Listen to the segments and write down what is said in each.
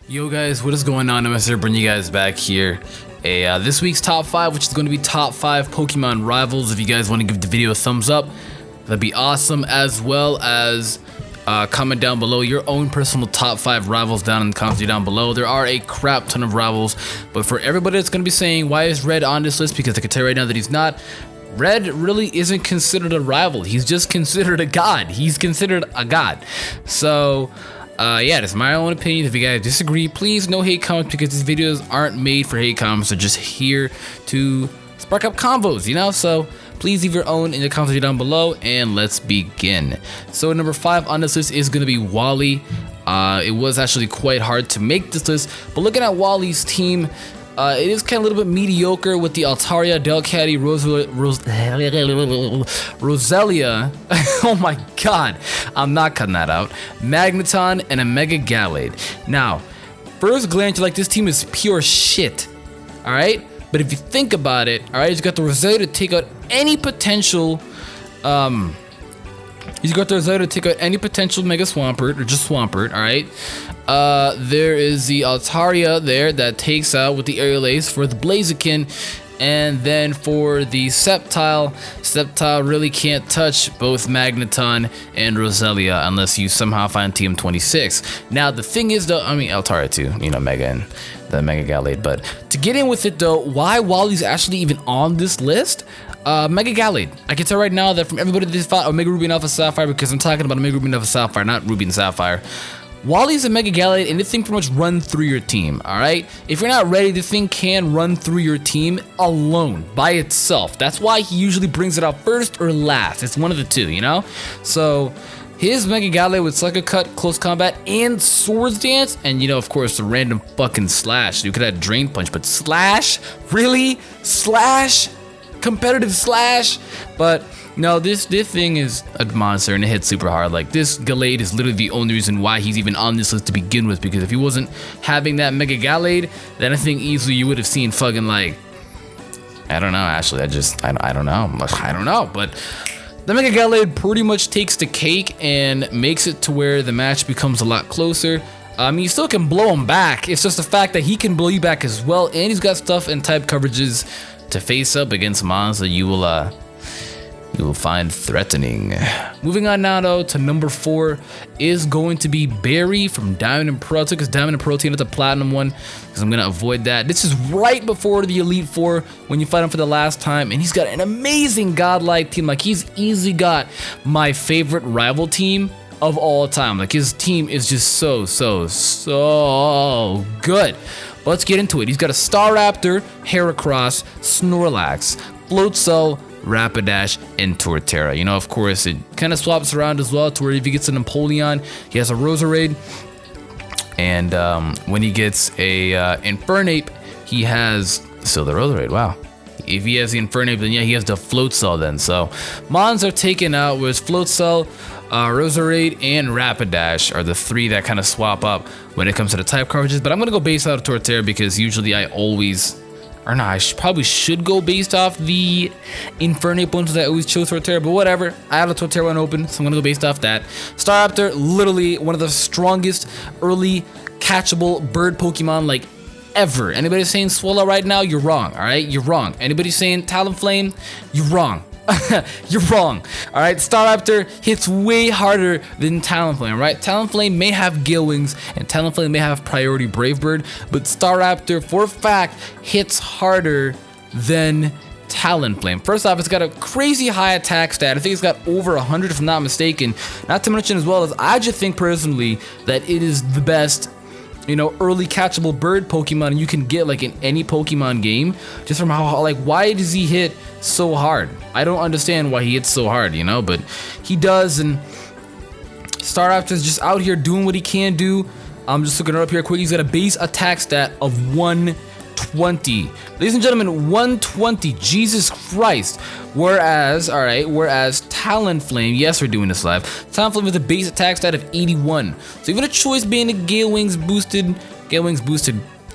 Yo guys, what is going on? I'm Mr. bringing you guys back here. This week's top 5, which is going to be top 5 Pokemon rivals. If you guys want to give the video a thumbs up, that'd be awesome. As well as comment down below your own personal top 5 rivals down in the comments down below. There are a crap ton of rivals, but for everybody that's going to be saying why is Red on this list, because I can tell you right now that he's not. Red really isn't considered a rival. He's just considered a god. He's considered a god. So yeah, that's my own opinion. If you guys disagree, please no hate comments, because these videos aren't made for hate comments. They're just here to spark up convos, you know? So please leave your own in the comments down below, and let's begin. So number 5 on this list is going to be Wally. It was actually quite hard to make this list, but looking at Wally's team, it is kind of a little bit mediocre with the Altaria, Delcatty, Roselia, oh my god, I'm not cutting that out, Magneton, and a Mega Gallade. Now, first glance, you're like, this team is pure shit, alright? But if you think about it, alright, he's got the Roselia to take out any potential, Mega Swampert, or just Swampert, alright? There is the Altaria there that takes out with the Aerial Ace for the Blaziken, and then for the Sceptile really can't touch both Magneton and Roselia unless you somehow find TM26. Now the thing is though, I mean Altaria too, you know, Mega and the Mega Gallade, but to get in with it though, why Wally's actually even on this list? Mega Gallade. I can tell right now that from everybody that just fought Omega Ruby and Alpha Sapphire, because I'm talking about Omega Ruby and Alpha Sapphire, not Ruby and Sapphire. Wally's a Mega Gallade, and this thing pretty much run through your team, alright? If you're not ready, this thing can run through your team alone, by itself. That's why he usually brings it out first or last. It's one of the two, you know? So, his Mega Gallade with Sucker Cut, Close Combat, and Swords Dance, and you know, of course, the random fucking Slash. You could have Drain Punch, but Slash? Really? Slash? Competitive Slash? But no, this thing is a monster, and it hits super hard. Like, this Gallade is literally the only reason why he's even on this list to begin with, because if he wasn't having that Mega Gallade, then I think easily you would have seen fucking, like, I don't know, actually, I don't know, but the Mega Gallade pretty much takes the cake and makes it to where the match becomes a lot closer. I mean, you still can blow him back. It's just the fact that he can blow you back as well, and he's got stuff and type coverages to face up against mons that you will find threatening. Moving on now though to number 4 is going to be Barry from Diamond and Pearl. I took his Diamond and Pearl team at the Platinum one because I'm gonna avoid that. This is right before the Elite Four when you fight him for the last time, and he's got an amazing godlike team. Like, he's easily got my favorite rival team of all time. Like, his team is just so good. But let's get into it. He's got a Staraptor, Heracross, Snorlax, Floatzel, Rapidash, and Torterra. You know, of course, it kind of swaps around as well to where if he gets an Empoleon, he has a Roserade, and when he gets a Infernape, he has still the Roserade. Wow. If he has the Infernape, then yeah, he has the Floatzel then. So mons are taken out with Floatzel, Roserade, and Rapidash are the 3 that kind of swap up when it comes to the type coverages. But I'm gonna go based out of Torterra because usually I always, or no, I probably should go based off the Infernape ones that I always chose Torterra, but whatever. I have a Torterra one open, so I'm gonna go based off that. Staraptor, literally one of the strongest early catchable bird Pokemon like ever. Anybody saying Swallow right now, you're wrong, alright? You're wrong. Anybody saying Talonflame, you're wrong. You're wrong. Alright, Staraptor hits way harder than Talonflame, right? Talonflame may have Gale Wings and Talonflame may have priority Brave Bird, but Staraptor for a fact hits harder than Talonflame. First off, it's got a crazy high attack stat. I think it's got over 100 if I'm not mistaken. Not to mention as well as I just think personally that it is the best, you know, early catchable bird Pokemon you can get like in any Pokemon game, just from how, like, why does he hit so hard? I don't understand why he hits so hard, you know, but he does, and Staraptor's just out here doing what he can do. I'm just looking it up here quick. He's got a base attack stat of 120. Ladies and gentlemen, 120, Jesus Christ. Whereas Talonflame, yes, we're doing this live. Talonflame has a base attack stat of 81. So even a Choice Band of Gale Wings boosted,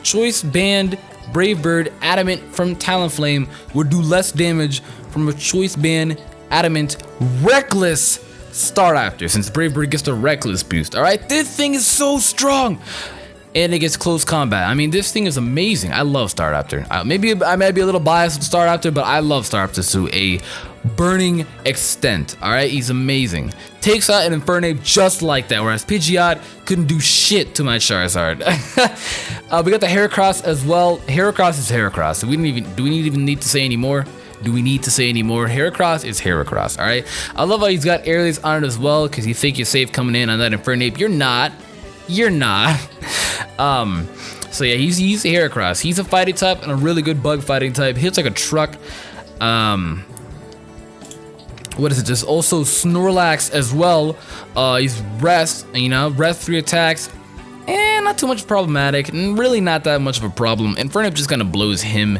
Choice Band, Brave Bird, Adamant from Talonflame would do less damage from a Choice Band, Adamant, Reckless Staraptor, since Brave Bird gets the Reckless boost. Alright, this thing is so strong. and it gets close combat. I mean, this thing is amazing. I love Staraptor. Maybe I might be a little biased with Staraptor, but I love Staraptor to a burning extent. All right, he's amazing. Takes out an Infernape just like that, whereas Pidgeot couldn't do shit to my Charizard. We got the Heracross as well. Heracross is Heracross. Do we even need to say any more? Heracross is Heracross, all right? I love how he's got air release on it as well, because you think you're safe coming in on that Infernape. You're not. So yeah, he's a Heracross. He's a fighting type and a really good bug fighting type. Hits like a truck. What is it? There's also Snorlax as well. He's rest, rest 3 attacks. Not too much problematic, and really not that much of a problem. Infernape just kind of blows him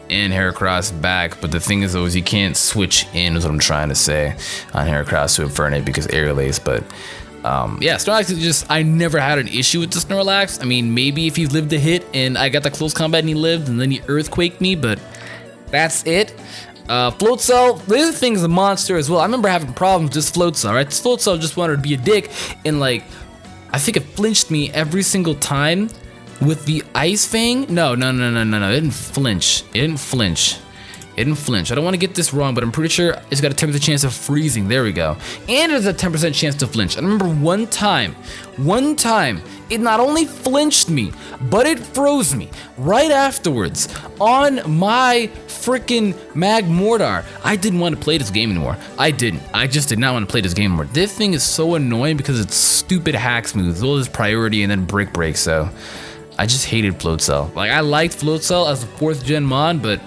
and Heracross back, but the thing is though, is you can't switch in, is what I'm trying to say, on Heracross to Infernape because air release, but yeah, Snorlax is just, I never had an issue with the Snorlax. I mean, maybe if he lived a hit and I got the close combat and he lived and then he earthquaked me, but that's it. Float Cell, this thing's a monster as well. I remember having problems with this Float Cell, right? This Float Cell just wanted to be a dick, and like, I think it flinched me every single time with the Ice Fang. No, it didn't flinch. I don't want to get this wrong, but I'm pretty sure it's got a 10% chance of freezing. There we go. And there's a 10% chance to flinch. I remember one time, it not only flinched me, but it froze me right afterwards on my freaking Magmortar. I didn't want to play this game anymore. I just did not want to play this game anymore. This thing is so annoying because it's stupid hacks moves, all this priority and then break, so I just hated Float Cell. Like, I liked Float Cell as a 4th gen mon, but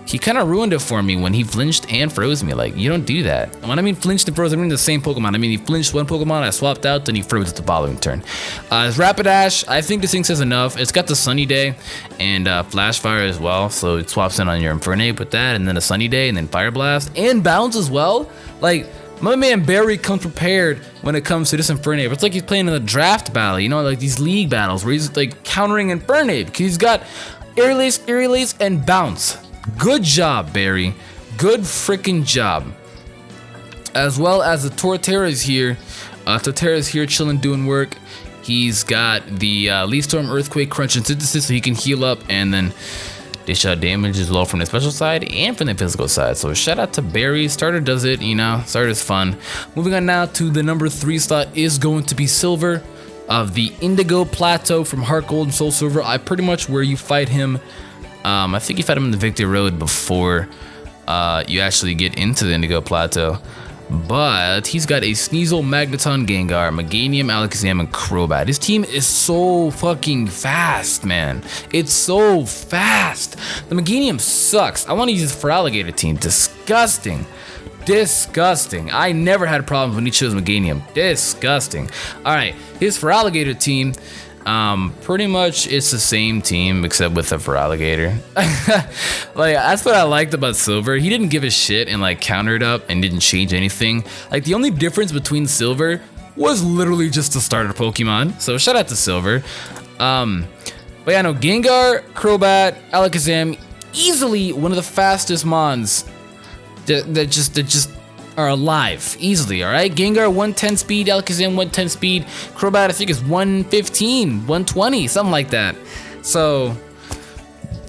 he kind of ruined it for me when he flinched and froze me. Like, you don't do that. When I mean flinched and froze, I mean the same Pokemon. I mean, he flinched one Pokemon, I swapped out, then he froze at the following turn. His Rapidash, I think this thing says enough. It's got the Sunny Day and Flash Fire as well, so it swaps in on your Infernape with that, and then a Sunny Day, and then Fire Blast, and Bounce as well. Like, my man Barry comes prepared when it comes to this Infernape. It's like he's playing in a draft battle, like these league battles where he's like countering Infernape, because he's got Air Release, and Bounce. Good job, Barry. Good freaking job. As well as the Torterra is here. Torterra is here chilling, doing work. He's got the Leaf Storm, Earthquake, Crunch, and Synthesis, so he can heal up and then dish out damage as well from the special side and from the physical side. So shout out to Barry. Starter does it, Starter's fun. Moving on now to the number 3 slot is going to be Silver of the Indigo Plateau from Heart Gold and Soul Silver. Pretty much where you fight him. I think you fight him in the Victory Road before you actually get into the Indigo Plateau. But he's got a Sneasel, Magneton, Gengar, Meganium, Alakazam, and Crobat. His team is so fucking fast, man. It's so fast. The Meganium sucks. I want to use this for Alligator team. Disgusting. I never had problems when he chose Meganium. Disgusting. Alright, his for Alligator team. Pretty much it's the same team except with a Feraligatr. Like, that's what I liked about Silver. He didn't give a shit and like countered up and didn't change anything. Like, the only difference between Silver was literally just the starter Pokemon. So shout out to Silver. But yeah, no, Gengar, Crobat, Alakazam, easily one of the fastest mons that just are alive easily. All right, Gengar 110 speed, Alakazam 110 speed, Crobat I think is 115, 120, something like that. So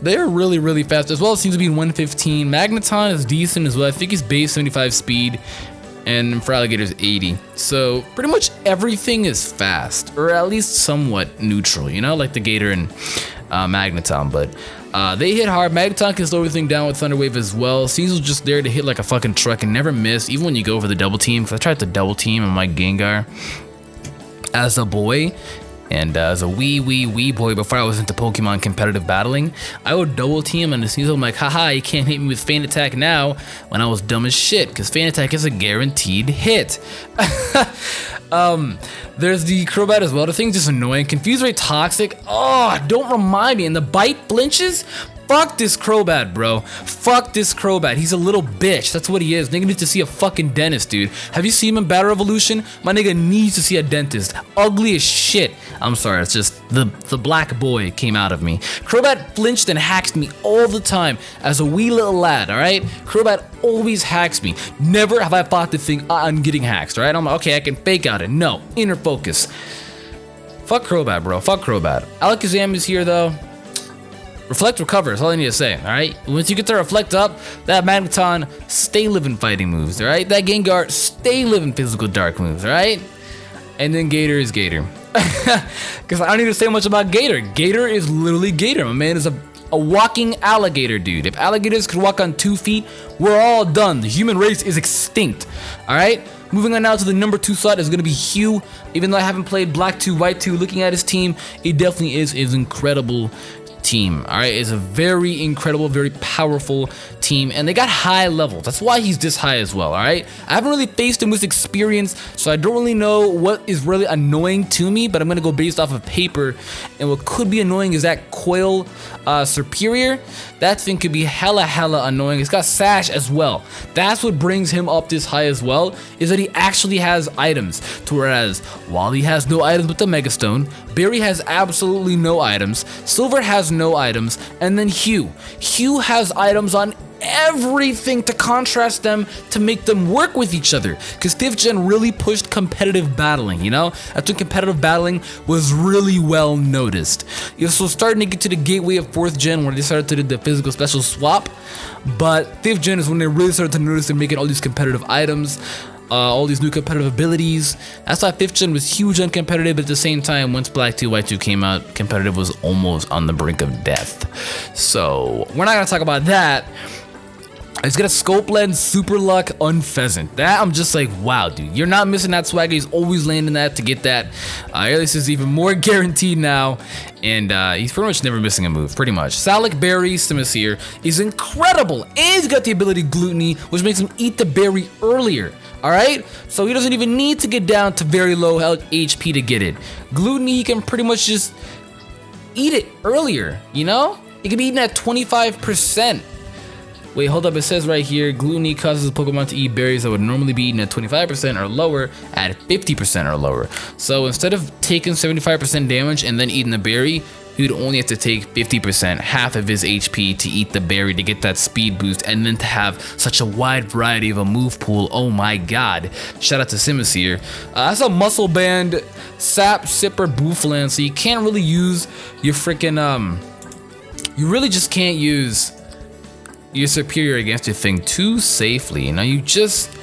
they're really fast as well. It seems to be 115. Magneton is decent as well. I think he's base 75 speed, and Feraligatr is 80. So pretty much everything is fast, or at least somewhat neutral, like the Gator and Magneton. But they hit hard. Magneton can slow everything down with Thunder Wave as well. Sneasel's just there to hit like a fucking truck and never miss, even when you go for the double team. Because I tried to double team on my Gengar as a boy, and as a wee boy before I was into Pokemon competitive battling. I would double team on the Sneasel. I'm like, haha, you can't hit me with Feint Attack now, when I was dumb as shit, because Feint Attack is a guaranteed hit. There's the Crobat as well. The thing's just annoying. Confuse Ray Toxic. Oh, don't remind me. And the Bite flinches? Fuck this Crobat, bro. Fuck this Crobat. He's a little bitch. That's what he is. Nigga needs to see a fucking dentist, dude. Have you seen him in Battle Revolution? My nigga needs to see a dentist. Ugly as shit. I'm sorry, it's just the black boy came out of me. Crobat flinched and hacks me all the time as a wee little lad, alright? Crobat always hacks me. Never have I fought the thing, I'm getting hacked, alright? I'm like, okay, I can fake out it. No, inner focus. Fuck Crobat, bro. Fuck Crobat. Alakazam is here, though. Reflect, recover. That's all I need to say, alright? Once you get to Reflect up, that Magneton, stay living fighting moves, alright? That Gengar, stay living physical dark moves, alright? And then Gator is Gator. Because I don't need to say much about Gator. Gator is literally Gator. My man is a walking alligator, dude. If alligators could walk on 2 feet, we're all done. The human race is extinct, alright? Moving on now to the number 2 slot is going to be Hugh. Even though I haven't played Black 2, White 2, looking at his team, it definitely is his incredible team. All right, it's a very incredible, very powerful team, and they got high levels. That's why he's this high as well. All right, I haven't really faced him with experience, so I don't really know what is really annoying to me, but I'm gonna go based off of paper. And what could be annoying is that Coil Superior. That thing could be hella annoying. It's got Sash as well. That's what brings him up this high as well, is that he actually has items. To whereas Wally has no items with the Mega Stone, Barry has absolutely no items, Silver has no items, and then Hugh has items on everything to contrast them, to make them work with each other, because 5th gen really pushed competitive battling, you know? That's when competitive battling was really well noticed. You're so starting to get to the gateway of 4th gen where they started to do the physical special swap, but 5th gen is when they really started to notice they're making all these competitive items, all these new competitive abilities. That's why 5th gen was huge on competitive, but at the same time, once Black 2, White 2 came out, competitive was almost on the brink of death. So we're not gonna talk about that. He's got a Scope Lens, Super Luck, Unpheasant. That I'm just like, wow, dude, you're not missing that swagger. He's always landing that to get that. Airless is even more guaranteed now, and he's pretty much never missing a move, pretty much. Salic Berry, Simisear is incredible, and he's got the ability Gluttony, which makes him eat the berry earlier. Alright, so he doesn't even need to get down to very low HP to get it. Gluttony, he can pretty much just eat it earlier, you know? It can be eaten at 25%. Wait, hold up, it says right here, Gluttony causes Pokemon to eat berries that would normally be eaten at 25% or lower at 50% or lower. So instead of taking 75% damage and then eating the berry, he would only have to take 50%, half of his HP, to eat the berry to get that speed boost, and then to have such a wide variety of a move pool. Oh my god. Shout out to Simisear. That's a Muscle Band, Sap, Sipper, Bouffalant, so you can't really use your freaking, you really just can't use your Superior against your thing too safely. You know, you just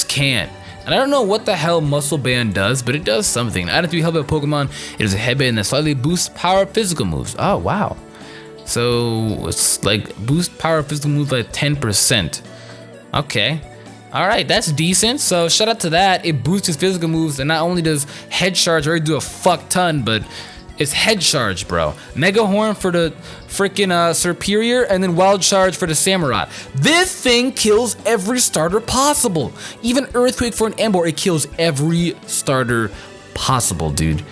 can't. And I don't know what the hell Muscle Band does, but it does something. Added to be Hellbent Pokemon, it is a headband that slightly boosts power of physical moves. Oh, wow. So it's like boost power of physical moves by 10%. Okay. Alright, that's decent. So shout out to that. It boosts his physical moves, and not only does Head Charge already do a fuck ton, but it's Head Charge, bro. Mega Horn for the freaking Superior, and then Wild Charge for the Samurott. This thing kills every starter possible. Even Earthquake for an Emboar, it kills every starter possible, dude.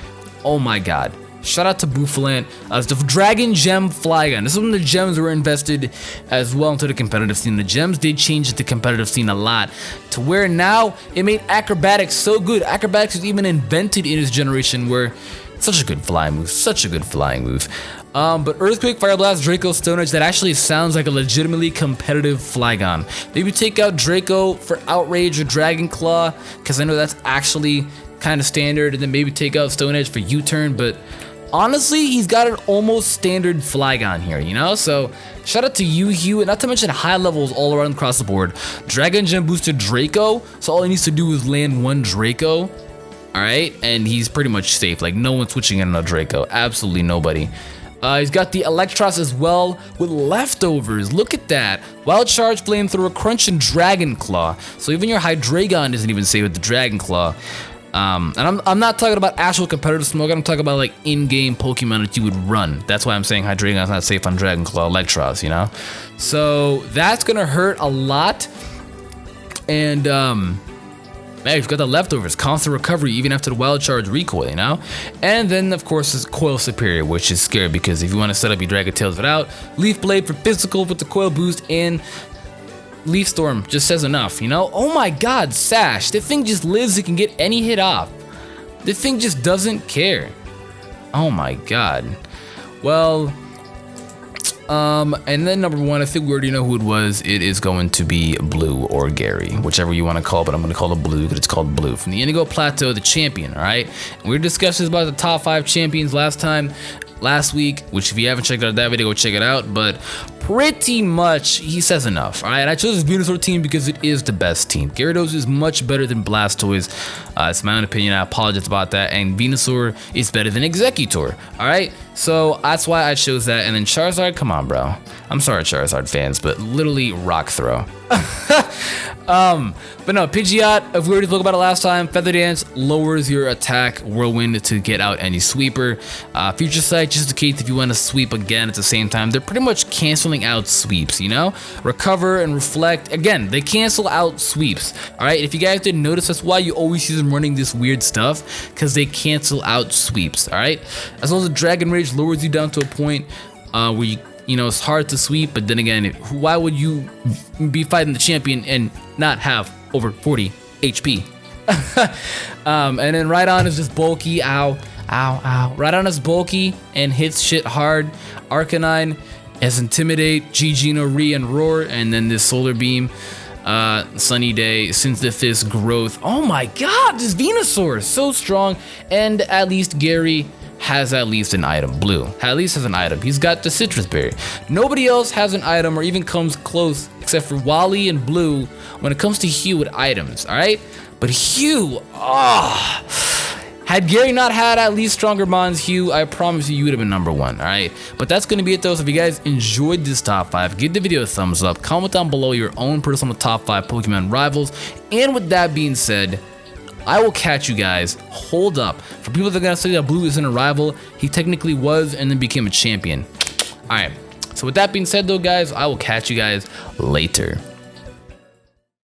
Oh my god. Shout out to Bouffalant. The Dragon Gem Flygon. This is when the gems were invested as well into the competitive scene. The gems did change the competitive scene a lot, to where now it made Acrobatics so good. Acrobatics was even invented in this generation, where such a good flying move, such a good flying move. But Earthquake, Fire Blast, Draco, Stone Edge, that actually sounds like a legitimately competitive Flygon. Maybe take out Draco for Outrage or Dragon Claw, because I know that's actually kind of standard, and then maybe take out Stone Edge for U-Turn, but honestly, he's got an almost standard Flygon here, you know? So, shout out to you, Hugh, and not to mention high levels all around across the board. Dragon Gem boosted Draco, so all he needs to do is land one Draco. Alright, and he's pretty much safe. Like, no one's switching in on Draco. Absolutely nobody. He's got the Electros as well with leftovers. Look at that. Wild Charge, Flamethrower, Crunch, and Dragon Claw. So even your Hydreigon isn't even safe with the Dragon Claw. And I'm not talking about actual competitive smoke. I'm talking about like in-game Pokemon that you would run. That's why I'm saying Hydreigon's not safe on Dragon Claw Electros, you know? So that's gonna hurt a lot. And man, you've got the leftovers, constant recovery even after the Wild Charge recoil, you know? And then, of course, is Coil Superior, which is scary because if you want to set up your Dragon Tails without, Leaf Blade for physical with the Coil boost, and Leaf Storm just says enough, you know? Oh my god, Sash. The thing just lives, it can get any hit off. The thing just doesn't care. Oh my god. Well, And then number 1, I think we already know who it was. It is going to be Blue or Gary, whichever you want to call it, but I'm going to call it Blue because it's called Blue. From the Indigo Plateau, the champion, all right? And we were discussing about the top 5 champions last week, which if you haven't checked out that video, go check it out. But pretty much he says enough. All right, I chose this Venusaur team because it is the best team. Gyarados is much better than Blastoise. It's my own opinion. I apologize about that. And Venusaur is better than Executor. All right, so that's why I chose that. And then Charizard, come on, bro. I'm sorry, Charizard fans, but literally rock throw. But no, Pidgeot, if we already spoke about it last time, Feather Dance lowers your attack, Whirlwind to get out any sweeper. Future Sight, just in case if you want to sweep again at the same time. They're pretty much canceling out sweeps, you know? Recover and Reflect, again, they cancel out sweeps. All right, if you guys didn't notice, that's why you always see them running this weird stuff, because they cancel out sweeps, all right? As well as the Dragon Rage lowers you down to a point where you know, it's hard to sweep, but then again, why would you be fighting the champion and not have over 40 HP? And then Rhydon is just bulky, ow. Rhydon is bulky and hits shit hard. Arcanine has Intimidate, Gigino, Re, and Roar, and then this Solar Beam, Sunny Day, Synthesis, Growth. Oh my god, this Venusaur is so strong, and at least Gary has at least an item. Blue at least has an item. He's got the Citrus Berry. Nobody else has an item or even comes close except for Wally and Blue when it comes to Hugh with items, all right? But Hugh, had Gary not had at least stronger bonds, Hugh, I promise you would have been number 1, all right? But that's going to be it though. So if you guys enjoyed this top 5, give the video a thumbs up, comment down below your own personal top 5 Pokemon rivals. And with that being said, I will catch you guys. Hold up. For people that are going to say that Blue isn't a rival, he technically was and then became a champion. All right. So with that being said though, guys, I will catch you guys later.